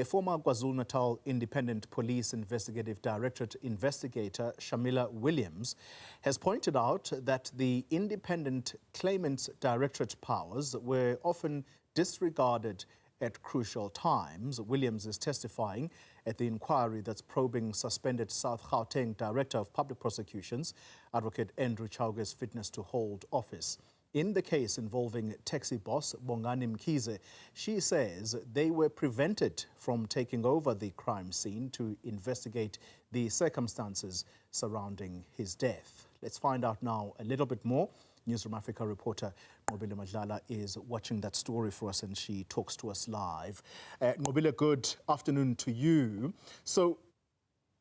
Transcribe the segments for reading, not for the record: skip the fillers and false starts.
A former KwaZulu-Natal Independent Police Investigative Directorate investigator, Sharmila Williams, has pointed out that the Independent Claimants Directorate powers were often disregarded at crucial times. Williams is testifying at the inquiry that's probing suspended South Gauteng Director of Public Prosecutions, Advocate Chauke's fitness to hold office. In the case involving taxi boss Bongani Mkhize, she says they were prevented from taking over the crime scene to investigate the circumstances surrounding his death. Let's find out now a little bit more. Newzroom Afrika reporter Nqobile Madlala is watching that story for us and she talks to us live. Nqobile, good afternoon to you. So,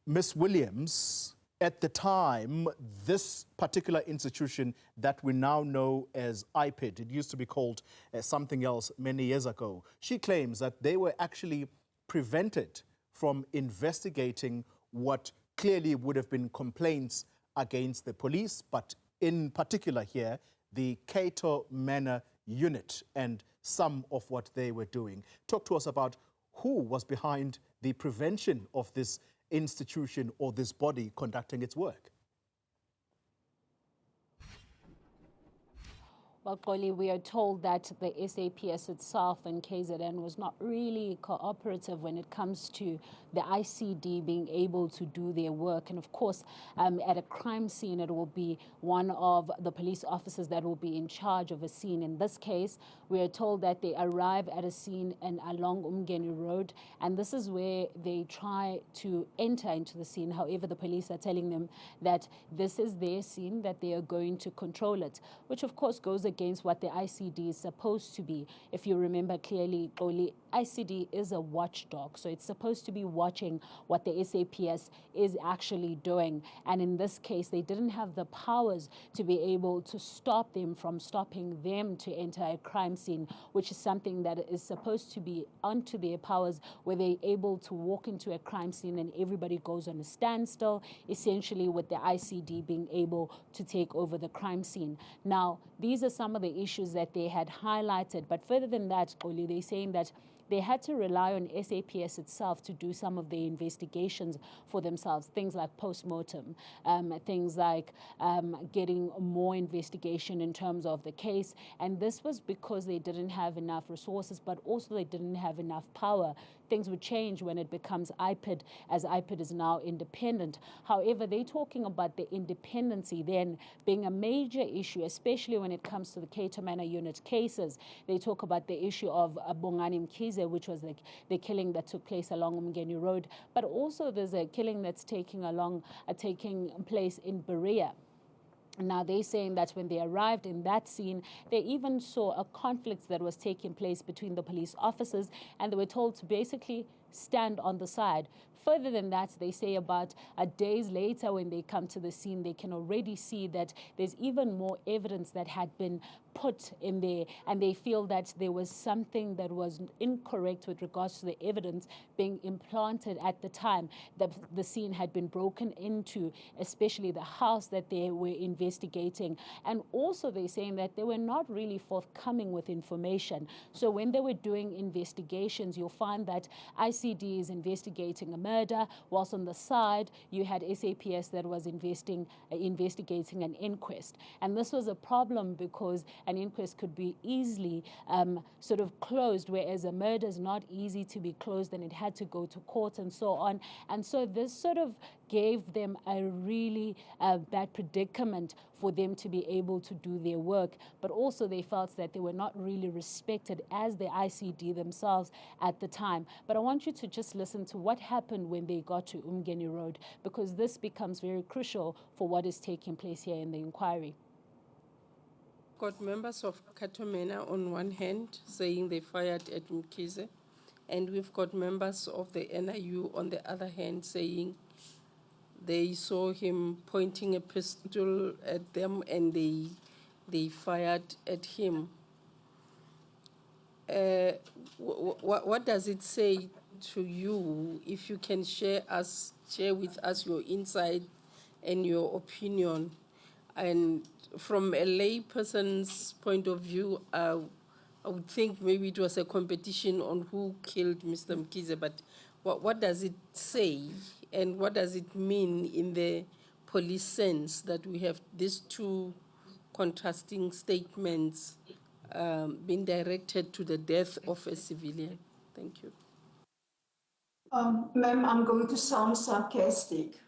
Ms. Williams, at the time, this particular institution that we now know as IPID, it used to be called something else many years ago, she claims that they were actually prevented from investigating what clearly would have been complaints against the police, but in particular here, the Cato Manor unit and some of what they were doing. Talk to us about who was behind the prevention of this institution or this body conducting its work. Well, Xoli, we are told that the SAPS itself and KZN was not really cooperative when it comes to the ICD being able to do their work. And of course, at a crime scene, it will be one of the police officers that will be in charge of a scene. In this case, we are told that they arrive at a scene along Bongani Road, and this is where they try to enter into the scene. However, the police are telling them that this is their scene, that they are going to control it, which of course goes against what the ICD is supposed to be. If you remember clearly, Xoli, ICD is a watchdog, so it's supposed to be watching what the SAPS is actually doing. And in this case, they didn't have the powers to be able to stop them from stopping them to enter a crime scene, which is something that is supposed to be onto their powers, where they're able to walk into a crime scene and everybody goes on a standstill, essentially with the ICD being able to take over the crime scene. Now, these are some of the issues that they had highlighted, but further than that, Xoli, they're saying that they had to rely on SAPS itself to do some of the investigations for themselves, things like post-mortem, things like getting more investigation in terms of the case. And this was because they didn't have enough resources, but also they didn't have enough power. Things would change when it becomes IPID, as IPID is now independent. However, they're talking about the independency then being a major issue, especially when it comes to the Cato Manor unit cases. They talk about the issue of Bongani Mkhize, which was the killing that took place along Bongani Road, but also there's a killing that's taking place in Berea. Now, they're saying that when they arrived in that scene, they even saw a conflict that was taking place between the police officers, and they were told to basically stand on the side. Further than that, they say about days later when they come to the scene, they can already see that there's even more evidence that had been put in there, and they feel that there was something that was incorrect with regards to the evidence being implanted at the time that the scene had been broken into, especially the house that they were investigating. And also they're saying that they were not really forthcoming with information. So when they were doing investigations, you'll find that ICD is investigating a murder, whilst on the side you had SAPS that was investigating an inquest. And this was a problem because an inquest could be easily sort of closed, whereas a murder is not easy to be closed and it had to go to court and so on. And so this sort of gave them a really bad predicament for them to be able to do their work. But also they felt that they were not really respected as the ICD themselves at the time. But I want you to just listen to what happened when they got to Bongani Road, because this becomes very crucial for what is taking place here in the inquiry. Got members of Cato Manor on one hand saying they fired at Mkhize, and we've got members of the NIU on the other hand saying they saw him pointing a pistol at them and they fired at him. What does it say to you? If you can share with us your insight and your opinion, and from a lay person's point of view, I would think maybe it was a competition on who killed Mr. Mkhize, but what does it say and what does it mean in the police sense that we have these two contrasting statements being directed to the death of a civilian? Thank you. Ma'am, I'm going to sound sarcastic,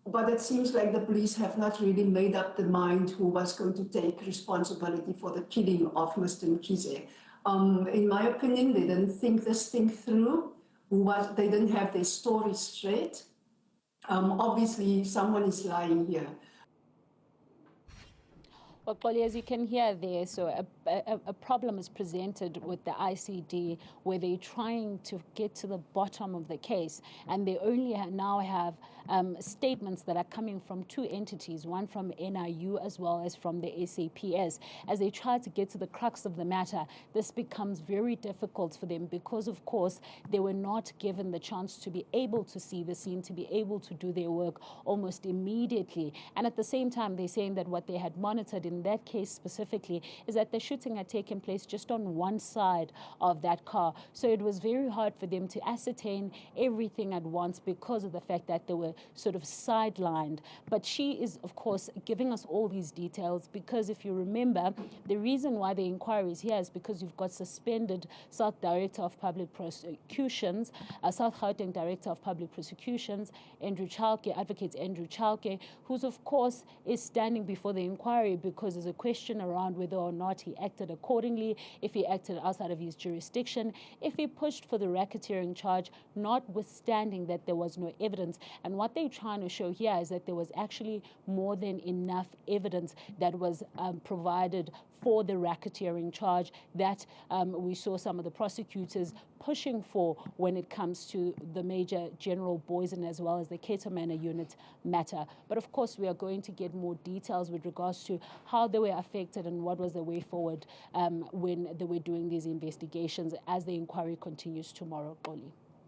but it seems like the police have not really made up their mind who was going to take responsibility for the killing of Mr. Mkhize. In my opinion, they didn't think this thing through. They didn't have their story straight. Obviously, someone is lying here. Well, Xoli, as you can hear there, so a problem is presented with the ICD where they're trying to get to the bottom of the case, and they only now have statements that are coming from two entities, one from NIU as well as from the SAPS. As they try to get to the crux of the matter, this becomes very difficult for them because, of course, they were not given the chance to be able to see the scene, to be able to do their work almost immediately. And at the same time, they're saying that what they had monitored in that case specifically is that the shooting had taken place just on one side of that car. So it was very hard for them to ascertain everything at once because of the fact that they were sort of sidelined. But she is, of course, giving us all these details because if you remember, the reason why the inquiry is here is because you've got suspended South Director of Public Prosecutions, South Gauteng Director of Public Prosecutions, Advocate Andrew Chauke, who's, of course, is standing before the inquiry because there's a question around whether or not he acted accordingly, if he acted outside of his jurisdiction, if he pushed for the racketeering charge, notwithstanding that there was no evidence. And what they're trying to show here is that there was actually more than enough evidence that was provided for the racketeering charge that we saw some of the prosecutors pushing for when it comes to the Major General Boysen as well as the Ketamana unit matter. But of course, we are going to get more details with regards to how they were affected and what was the way forward when they were doing these investigations as the inquiry continues tomorrow, Xoli.